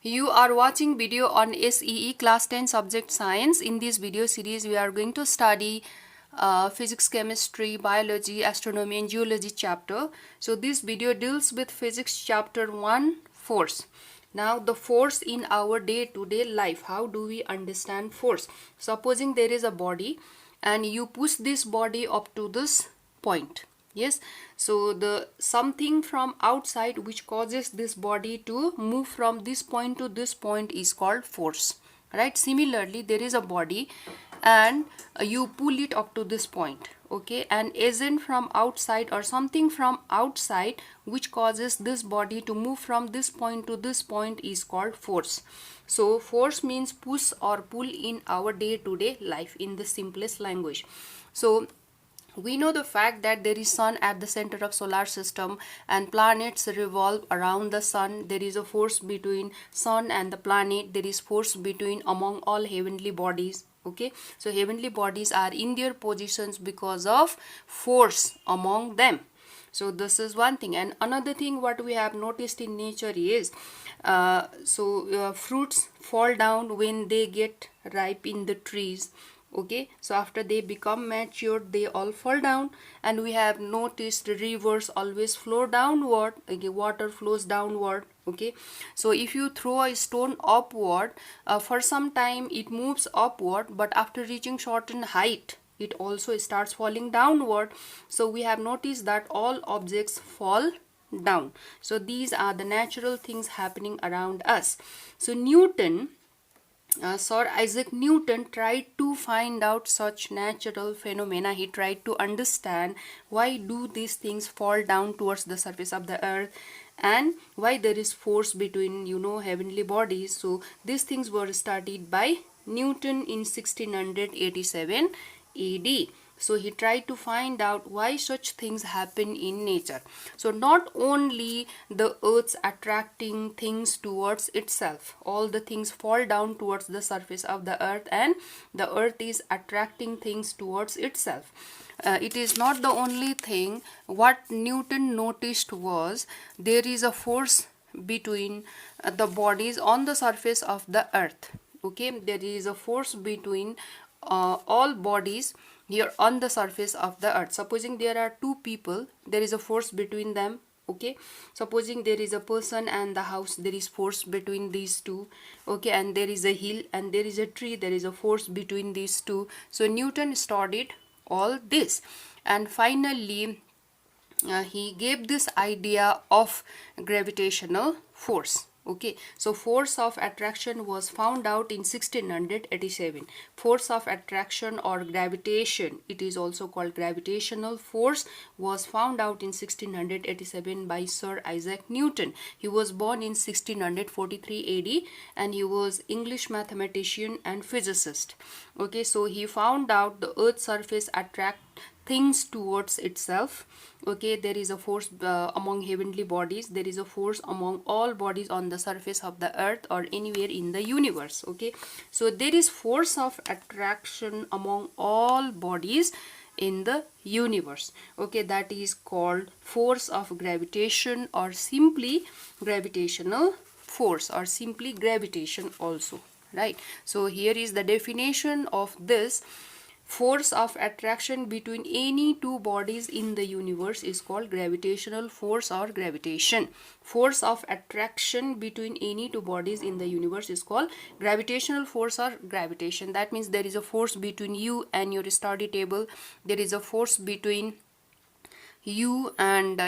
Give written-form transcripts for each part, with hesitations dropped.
You are watching video on SEE Class 10 Subject Science. In this video series, we are going to study physics, chemistry, biology, astronomy and geology chapter. So this video deals with physics chapter 1, force. Now the force in our day-to-day life. How do we understand force? Supposing there is a body and you push this body up to this point. Yes, so the something from outside which causes this body to move from this point to this point is called force, right? Similarly, there is a body and you pull it up to this point, okay, an agent from outside or something from outside which causes this body to move from this point to this point is called force. So force means push or pull in our day-to-day life in the simplest language. So we know the fact that there is sun at the center of solar system and planets revolve around the sun. There is a force between sun and the planet. There is force between among all heavenly bodies. Okay, so heavenly bodies are in their positions because of force among them. So this is one thing. And another thing what we have noticed in nature is fruits fall down when they get ripe in the trees. Okay, so after they become matured they all fall down, and we have noticed rivers always flow downward. Okay, water flows downward. Okay, so if you throw a stone upward, for some time it moves upward, but after reaching certain height it also starts falling downward. So we have noticed that all objects fall down. So these are the natural things happening around us. So Sir Isaac Newton tried to find out such natural phenomena. He tried to understand why do these things fall down towards the surface of the earth and why there is force between heavenly bodies. So these things were studied by Newton in 1687 AD. So he tried to find out why such things happen in nature. So not only the earth's attracting things towards itself, all the things fall down towards the surface of the earth and the earth is attracting things towards itself. It is not the only thing. What Newton noticed was there is a force between the bodies on the surface of the earth. Okay, there is a force between all bodies here on the surface of the earth. Supposing there are two people, there is a force between them. Okay, supposing there is a person and the house, there is force between these two. Okay, and there is a hill and there is a tree, there is a force between these two. So Newton studied all this, and finally he gave this idea of gravitational force. Okay, so force of attraction was found out in 1687. Force of attraction or gravitation, it is also called gravitational force, was found out in 1687 by Sir Isaac Newton. He was born in 1643 AD and he was English mathematician and physicist. Okay, so he found out the earth's surface attract things towards itself. Okay, there is a force among heavenly bodies, there is a force among all bodies on the surface of the earth or anywhere in the universe. Okay, so there is force of attraction among all bodies in the universe. Okay, that is called force of gravitation or simply gravitational force or simply gravitation also, right? So here is the definition of this. Force of attraction between any two bodies in the universe is called gravitational force or gravitation. Force of attraction between any two bodies in the universe is called gravitational force or gravitation. That means there is a force between you and your study table. There is a force between you and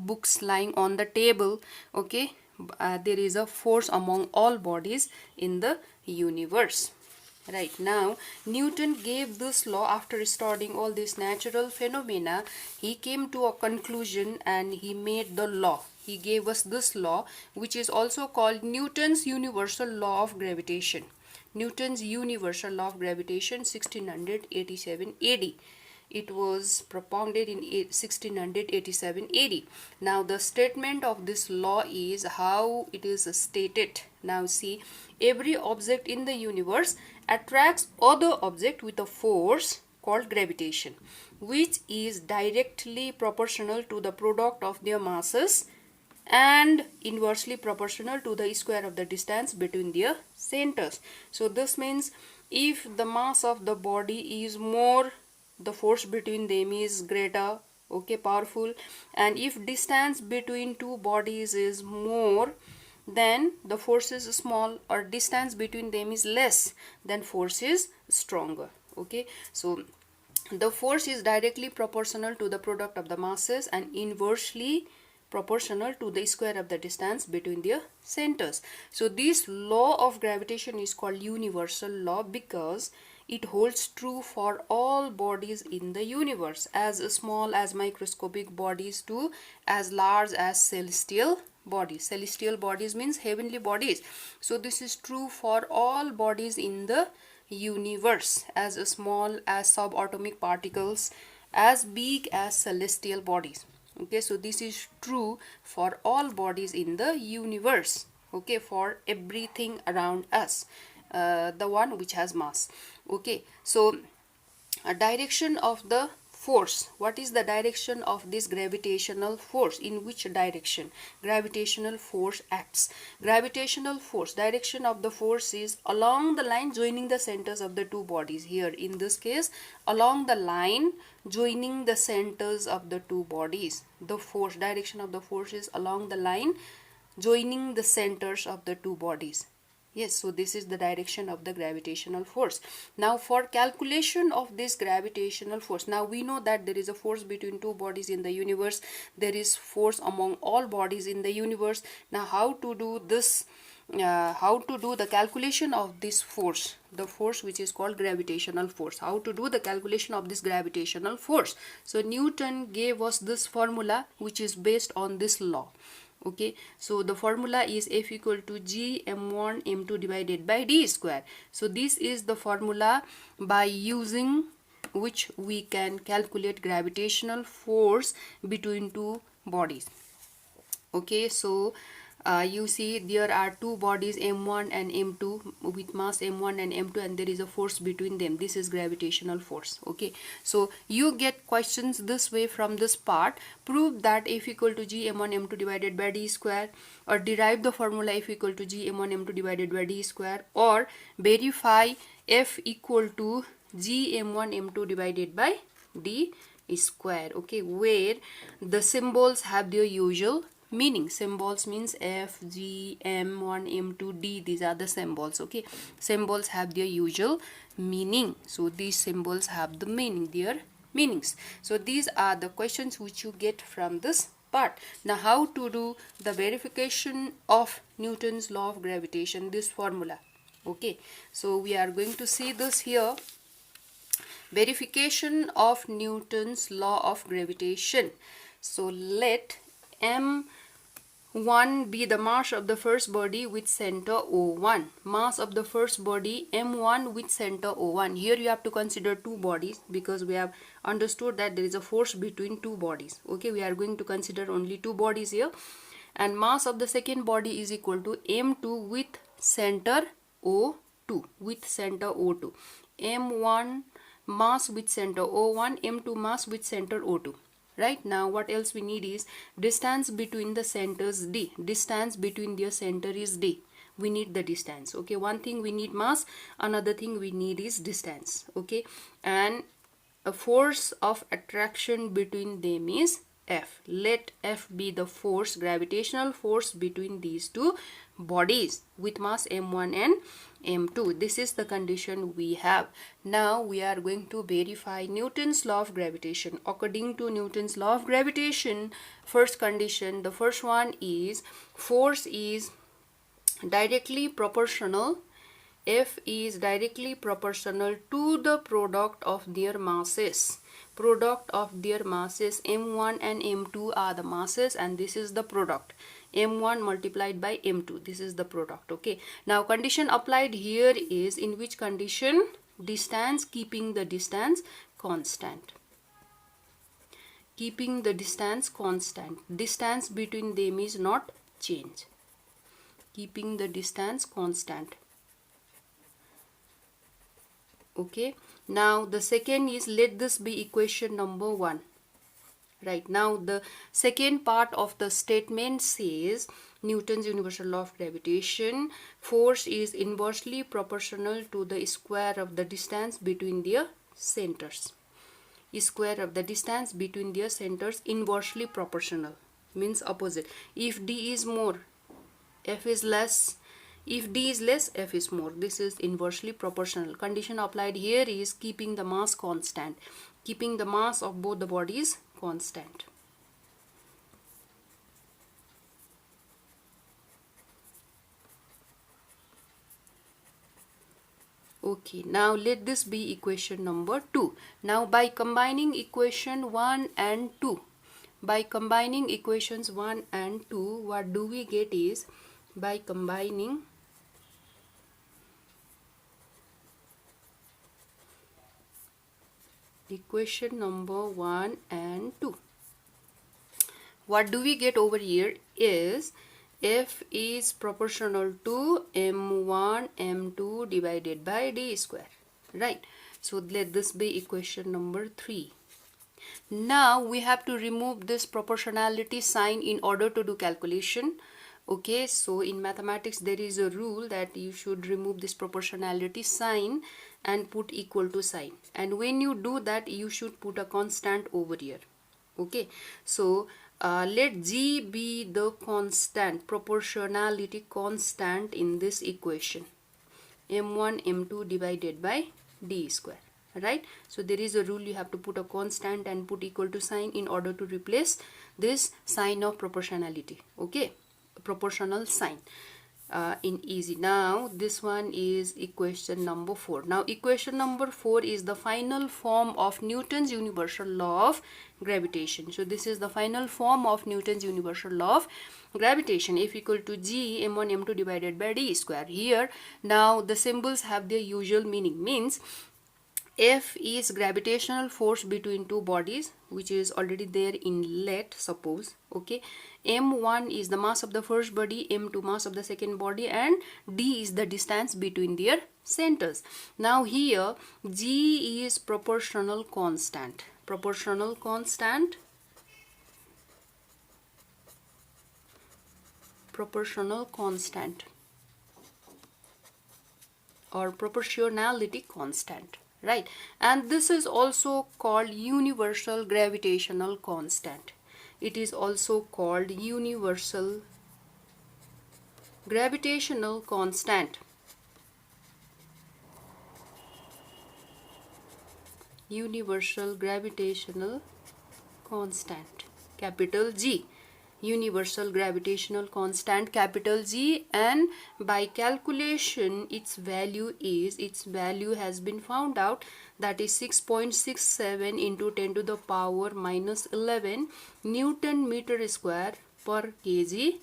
books lying on the table. Okay, there is a force among all bodies in the universe. Right, now Newton gave this law after studying all these natural phenomena. He came to a conclusion and he made the law. He gave us this law, which is also called Newton's universal law of gravitation. Newton's universal law of gravitation, 1687 AD. It was propounded in 1687 AD. Now the statement of this law is how it is stated. Now see, every object in the universe attracts other object with a force called gravitation, which is directly proportional to the product of their masses and inversely proportional to the square of the distance between their centers. So this means if the mass of the body is more, the force between them is greater, okay, powerful, and if distance between two bodies is more, then the force is small, or distance between them is less, then force is stronger. Okay, so the force is directly proportional to the product of the masses and inversely proportional to the square of the distance between their centers. So this law of gravitation is called universal law because it holds true for all bodies in the universe, as small as microscopic bodies to as large as celestial bodies. Celestial bodies means heavenly bodies. So this is true for all bodies in the universe, as small as subatomic particles, as big as celestial bodies. Okay, so this is true for all bodies in the universe, okay, for everything around us, the one which has mass. Okay, so a direction of the force. What is the direction of this gravitational force? In which direction gravitational force acts? Gravitational force, direction of the force is along the line joining the centers of the two bodies. Here in this case, along the line joining the centers of the two bodies. The force, direction of the force is along the line joining the centers of the two bodies. Yes, so this is the direction of the gravitational force. Now for calculation of this gravitational force, now we know that there is a force between two bodies in the universe. There is force among all bodies in the universe. Now how to do this? How to do the calculation of this force, the force which is called gravitational force? How to do the calculation of this gravitational force? So Newton gave us this formula which is based on this law. Okay, so the formula is F equal to G m1 m2 divided by d square. So this is the formula by using which we can calculate gravitational force between two bodies. Okay, so you see there are two bodies m1 and m2 with mass m1 and m2, and there is a force between them. This is gravitational force. Okay, so you get questions this way from this part. Prove that F equal to G m1 m2 divided by d square, or derive the formula F equal to G m1 m2 divided by d square, or verify F equal to G m1 m2 divided by d square. Okay, where the symbols have their usual meaning. Symbols means F, G, M1, M2, D. These are the symbols. Okay, symbols have their usual meaning. So these symbols have the meaning, their meanings. So these are the questions which you get from this part. Now how to do the verification of Newton's law of gravitation, this formula. Okay, so we are going to see this here. Verification of Newton's law of gravitation. So let m1 be the mass of the first body with center O1. Mass of the first body m1 with center O1. Here you have to consider two bodies because we have understood that there is a force between two bodies. Okay, we are going to consider only two bodies here. And mass of the second body is equal to m2 with center O2. With center O2. m1 mass with center O1, m2 mass with center O2. Right, now what else we need is distance between the centers d. Distance between their center is d. We need the distance. Okay, one thing we need mass, another thing we need is distance. Okay, and a force of attraction between them is F. Let F be the force, gravitational force between these two bodies with mass m1 and m2. This is the condition we have. Now we are going to verify Newton's law of gravitation. According to Newton's law of gravitation, first condition, the first one is force is directly proportional. F is directly proportional to the product of their masses. Product of their masses, m1 and m2 are the masses, and this is the product, m1 multiplied by m2. This is the product. Okay, now condition applied here is in which condition? Distance, keeping the distance constant. Keeping the distance constant. Distance between them is not changed. Keeping the distance constant. Okay, now the second is, let this be equation number 1. Right, now the second part of the statement says Newton's universal law of gravitation, force is inversely proportional to the square of the distance between their centers. Square of the distance between their centers, inversely proportional means opposite. If d is more, f is less. If d is less, f is more. This is inversely proportional. Condition applied here is keeping the mass constant. Keeping the mass of both the bodies constant. Okay, now let this be equation number 2. Now by combining equation 1 and 2, by combining equations 1 and 2, what do we get is, by combining equation number 1 and 2, what do we get over here is f is proportional to m1 m2 divided by d square, right? So let this be equation number 3. Now we have to remove this proportionality sign in order to do calculation. Okay, so in mathematics there is a rule that you should remove this proportionality sign and put equal to sign, and when you do that you should put a constant over here. Okay, so let g be the constant, proportionality constant in this equation, m1 m2 divided by d square, right? So there is a rule, you have to put a constant and put equal to sign in order to replace this sign of proportionality. Okay, proportional sign in easy. Now this one is equation number 4. Now equation number 4 is the final form of Newton's universal law of gravitation. So this is the final form of Newton's universal law of gravitation, F equal to g m1 m2 divided by d square. Here now the symbols have their usual meaning, means F is gravitational force between two bodies, which is already there in let, suppose. Okay, m1 is the mass of the first body, m2 mass of the second body, and d is the distance between their centers. Now here g is proportional constant. Proportional constant, proportional constant, or proportionality constant, right? And this is also called universal gravitational constant. It is also called universal gravitational constant. Universal gravitational constant, capital G. Universal gravitational constant, capital G, and by calculation its value has been found out, that is 6.67 into 10 to the power minus 11 Newton meter square per kg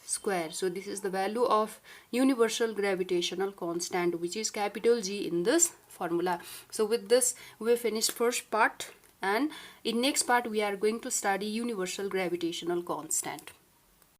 square. So this is the value of universal gravitational constant, which is capital G in this formula. So with this we finished first part, and in next part we are going to study universal gravitational constant.